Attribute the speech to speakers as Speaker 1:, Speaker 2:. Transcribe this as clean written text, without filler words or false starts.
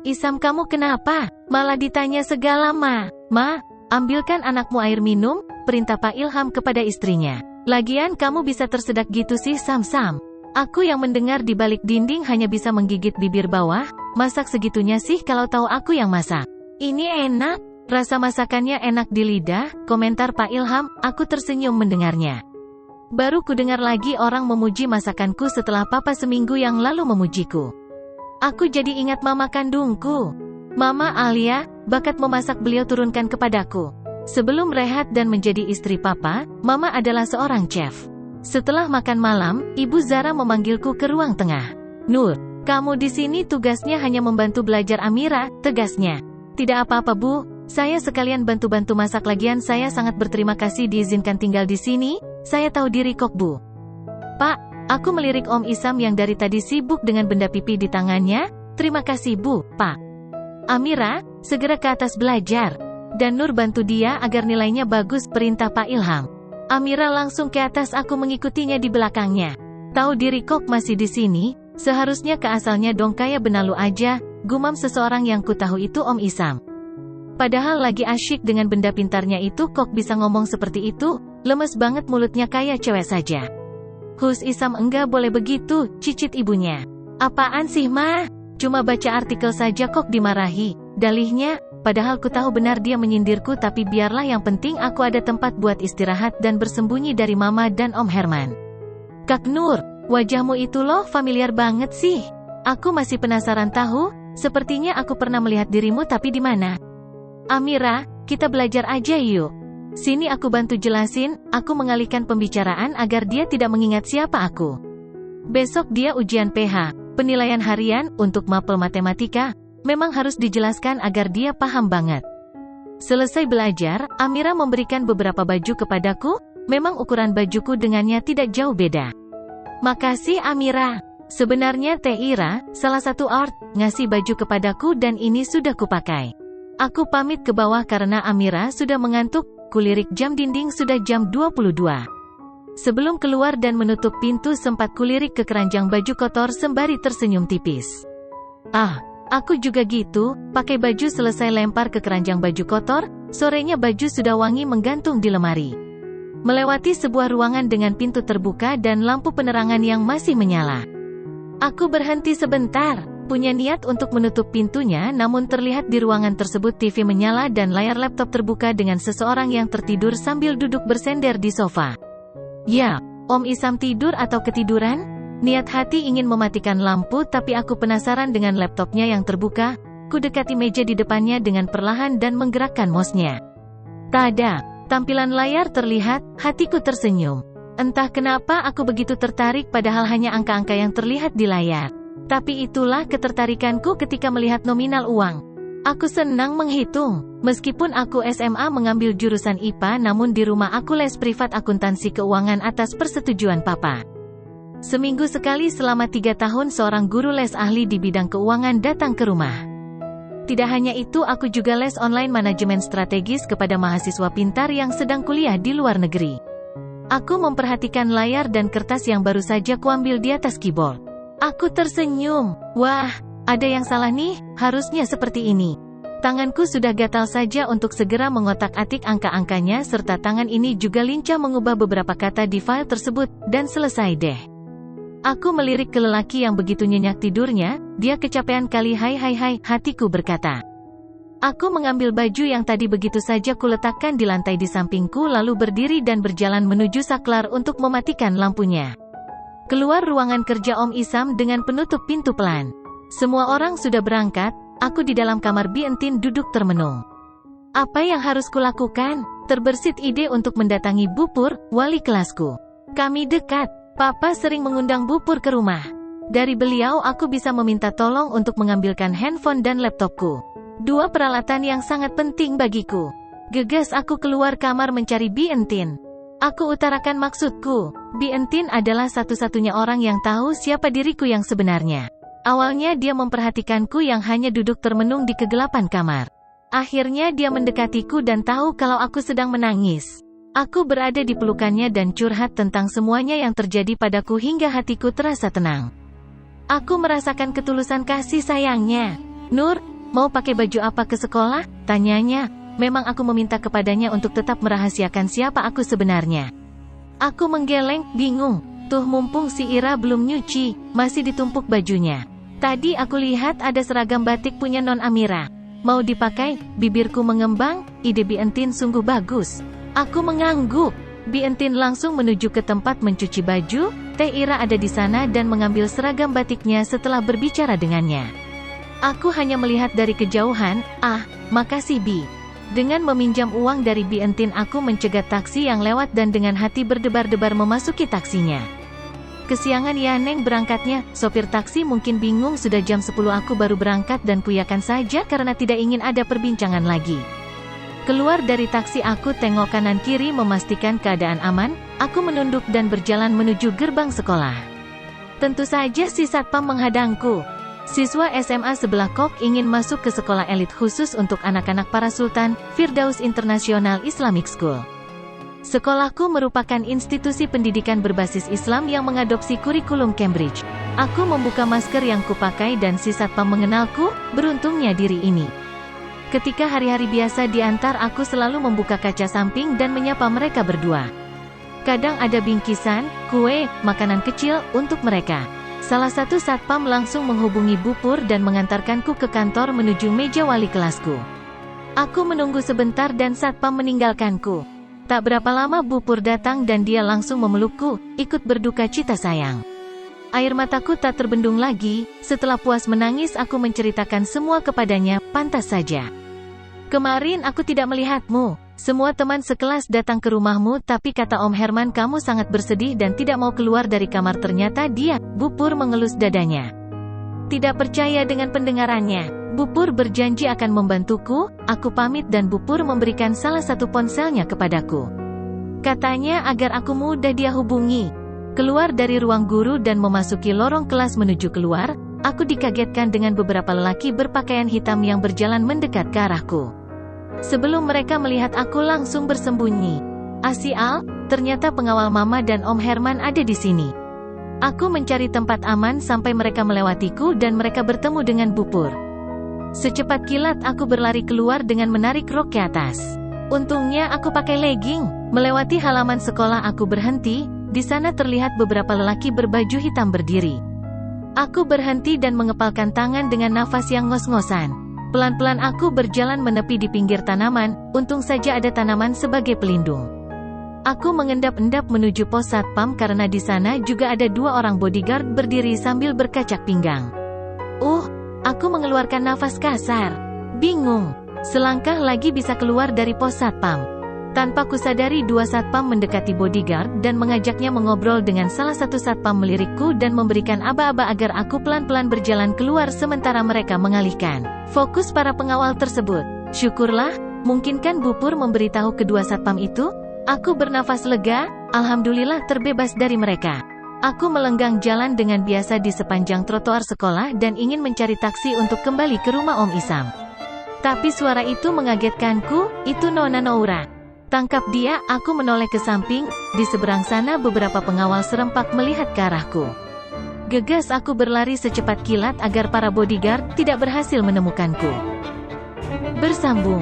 Speaker 1: Isam, kamu kenapa? Malah ditanya segala, Ma. Ma, ambilkan anakmu air minum, perintah Pak Ilham kepada istrinya. Lagian kamu bisa tersedak gitu sih, Sam. Aku yang mendengar di balik dinding hanya bisa menggigit bibir bawah. Masak segitunya sih kalau tahu aku yang masak. Ini enak. Rasa masakannya enak di lidah, komentar Pak Ilham. Aku tersenyum mendengarnya. Baru kudengar lagi orang memuji masakanku setelah Papa seminggu yang lalu memujiku. Aku jadi ingat mama kandungku. Mama Alia, bakat memasak beliau turunkan kepadaku. Sebelum rehat dan menjadi istri Papa, Mama adalah seorang chef. Setelah makan malam, Ibu Zara memanggilku ke ruang tengah. Nur, kamu di sini tugasnya hanya membantu belajar Amira, tegasnya. Tidak apa-apa, Bu. Saya sekalian bantu-bantu masak, lagian saya sangat berterima kasih diizinkan tinggal di sini. Saya tahu diri kok, Bu. Pak, aku melirik Om Isam yang dari tadi sibuk dengan benda pipi di tangannya. Terima kasih, Bu, Pak. Amira, segera ke atas belajar. Dan Nur bantu dia agar nilainya bagus, perintah Pak Ilham. Amira langsung ke atas, aku mengikutinya di belakangnya. Tahu diri kok masih di sini? Seharusnya ke asalnya dong, kayak benalu aja, gumam seseorang yang ku tahu itu Om Isam. Padahal lagi asyik dengan benda pintarnya itu kok bisa ngomong seperti itu? Lemes banget mulutnya kayak cewek saja. Hus Isam, enggak boleh begitu, cicit ibunya. Apaan sih, Ma? Cuma baca artikel saja kok dimarahi, dalihnya. Padahal ku tahu benar dia menyindirku, tapi biarlah, yang penting aku ada tempat buat istirahat dan bersembunyi dari Mama dan Om Herman. Kak Nur, wajahmu itu loh familiar banget sih. Aku masih penasaran tahu, sepertinya aku pernah melihat dirimu, tapi di mana? Amira, kita belajar aja yuk. Sini aku bantu jelasin. Aku mengalihkan pembicaraan agar dia tidak mengingat siapa aku. Besok dia ujian PH, penilaian harian, untuk mapel matematika. Memang harus dijelaskan agar dia paham banget. Selesai belajar, Amira memberikan beberapa baju kepadaku. Memang ukuran bajuku dengannya tidak jauh beda. Makasih, Amira. Sebenarnya Teh Ira, salah satu art, ngasih baju kepadaku dan ini sudah kupakai. Aku pamit ke bawah karena Amira sudah mengantuk. Kulirik jam dinding, sudah jam 22. Sebelum keluar dan menutup pintu sempat kulirik ke keranjang baju kotor sembari tersenyum tipis. Ah, aku juga gitu, pakai baju selesai lempar ke keranjang baju kotor, sorenya baju sudah wangi menggantung di lemari. Melewati sebuah ruangan dengan pintu terbuka dan lampu penerangan yang masih menyala. Aku berhenti sebentar. Punya niat untuk menutup pintunya, namun terlihat di ruangan tersebut TV menyala dan layar laptop terbuka dengan seseorang yang tertidur sambil duduk bersender di sofa. Ya, Om Isam tidur atau ketiduran? Niat hati ingin mematikan lampu, tapi aku penasaran dengan laptopnya yang terbuka. Ku dekati meja di depannya dengan perlahan dan menggerakkan mouse-nya. Tada, tampilan layar terlihat, hatiku tersenyum. Entah kenapa aku begitu tertarik, padahal hanya angka-angka yang terlihat di layar. Tapi itulah ketertarikanku ketika melihat nominal uang. Aku senang menghitung. Meskipun aku SMA mengambil jurusan IPA, namun di rumah aku les privat akuntansi keuangan atas persetujuan Papa. Seminggu sekali selama 3 tahun seorang guru les ahli di bidang keuangan datang ke rumah. Tidak hanya itu, aku juga les online manajemen strategis kepada mahasiswa pintar yang sedang kuliah di luar negeri. Aku memperhatikan layar dan kertas yang baru saja kuambil di atas keyboard. Aku tersenyum. Wah, ada yang salah nih, harusnya seperti ini. Tanganku sudah gatal saja untuk segera mengotak-atik angka-angkanya, serta tangan ini juga lincah mengubah beberapa kata di file tersebut, dan selesai deh. Aku melirik ke lelaki yang begitu nyenyak tidurnya. Dia kecapean kali. Hai, hatiku berkata. Aku mengambil baju yang tadi begitu saja kuletakkan di lantai di sampingku, lalu berdiri dan berjalan menuju saklar untuk mematikan lampunya. Keluar ruangan kerja Om Isam dengan penutup pintu pelan. Semua orang sudah berangkat, aku di dalam kamar Bientin duduk termenung. Apa yang harus kulakukan? Terbersit ide untuk mendatangi Bu Pur, wali kelasku. Kami dekat, Papa sering mengundang Bu Pur ke rumah. Dari beliau aku bisa meminta tolong untuk mengambilkan handphone dan laptopku. 2 peralatan yang sangat penting bagiku. Gegas aku keluar kamar mencari Bientin. Aku utarakan maksudku. Bientin adalah satu-satunya orang yang tahu siapa diriku yang sebenarnya. Awalnya dia memperhatikanku yang hanya duduk termenung di kegelapan kamar. Akhirnya dia mendekatiku dan tahu kalau aku sedang menangis. Aku berada di pelukannya dan curhat tentang semuanya yang terjadi padaku hingga hatiku terasa tenang. Aku merasakan ketulusan kasih sayangnya. Nur, mau pakai baju apa ke sekolah? Tanyanya. Memang aku meminta kepadanya untuk tetap merahasiakan siapa aku sebenarnya. Aku menggeleng, bingung. Tuh mumpung si Ira belum nyuci, masih ditumpuk bajunya. Tadi aku lihat ada seragam batik punya Non Amira. Mau dipakai? Bibirku mengembang, ide Bi Entin sungguh bagus. Aku mengangguk. Bi Entin langsung menuju ke tempat mencuci baju. Teh Ira ada di sana dan mengambil seragam batiknya setelah berbicara dengannya. Aku hanya melihat dari kejauhan. Ah, makasih Bi. Dengan meminjam uang dari Bi Entin aku mencegat taksi yang lewat dan dengan hati berdebar-debar memasuki taksinya. Kesiangan ya Neng berangkatnya, sopir taksi mungkin bingung sudah jam 10 aku baru berangkat dan kuyakan saja karena tidak ingin ada perbincangan lagi. Keluar dari taksi aku tengok kanan kiri memastikan keadaan aman, aku menunduk dan berjalan menuju gerbang sekolah. Tentu saja si satpam menghadangku. Siswa SMA sebelah kok ingin masuk ke sekolah elit khusus untuk anak-anak para sultan, Firdaus International Islamic School. Sekolahku merupakan institusi pendidikan berbasis Islam yang mengadopsi kurikulum Cambridge. Aku membuka masker yang kupakai dan si satpam mengenalku, beruntungnya diri ini. Ketika hari-hari biasa diantar aku selalu membuka kaca samping dan menyapa mereka berdua. Kadang ada bingkisan, kue, makanan kecil, untuk mereka. Salah satu satpam langsung menghubungi Bu Pur dan mengantarkanku ke kantor menuju meja wali kelasku. Aku menunggu sebentar dan satpam meninggalkanku. Tak berapa lama Bu Pur datang dan dia langsung memelukku, ikut berduka cita sayang. Air mataku tak terbendung lagi, setelah puas menangis aku menceritakan semua kepadanya, pantas saja. Kemarin aku tidak melihatmu. Semua teman sekelas datang ke rumahmu tapi kata Om Herman kamu sangat bersedih dan tidak mau keluar dari kamar ternyata dia, Bu Pur mengelus dadanya. Tidak percaya dengan pendengarannya. Bu Pur berjanji akan membantuku, aku pamit dan Bu Pur memberikan salah satu ponselnya kepadaku. Katanya agar aku mudah dia hubungi. Keluar dari ruang guru dan memasuki lorong kelas menuju keluar, aku dikagetkan dengan beberapa lelaki berpakaian hitam yang berjalan mendekat ke arahku. Sebelum mereka melihat aku langsung bersembunyi. Asial, ternyata pengawal Mama dan Om Herman ada di sini. Aku mencari tempat aman sampai mereka melewatiku dan mereka bertemu dengan Bu Pur. Secepat kilat aku berlari keluar dengan menarik rok ke atas. Untungnya aku pakai legging. Melewati halaman sekolah aku berhenti, di sana terlihat beberapa lelaki berbaju hitam berdiri. Aku berhenti dan mengepalkan tangan dengan nafas yang ngos-ngosan. Pelan-pelan aku berjalan menepi di pinggir tanaman, untung saja ada tanaman sebagai pelindung. Aku mengendap-endap menuju pos satpam karena di sana juga ada 2 orang bodyguard berdiri sambil berkacak pinggang. Aku mengeluarkan nafas kasar. Bingung. Selangkah lagi bisa keluar dari pos satpam. Tanpa kusadari 2 satpam mendekati bodyguard dan mengajaknya mengobrol dengan salah satu satpam melirikku dan memberikan aba-aba agar aku pelan-pelan berjalan keluar sementara mereka mengalihkan fokus para pengawal tersebut. Syukurlah, mungkinkan Bu Pur memberitahu kedua satpam itu? Aku bernafas lega, alhamdulillah terbebas dari mereka. Aku melenggang jalan dengan biasa di sepanjang trotoar sekolah dan ingin mencari taksi untuk kembali ke rumah Om Isam. Tapi suara itu mengagetkanku, itu Nona Noura. Tangkap dia, aku menoleh ke samping, di seberang sana beberapa pengawal serempak melihat ke arahku. Gegas aku berlari secepat kilat agar para bodyguard tidak berhasil menemukanku. Bersambung.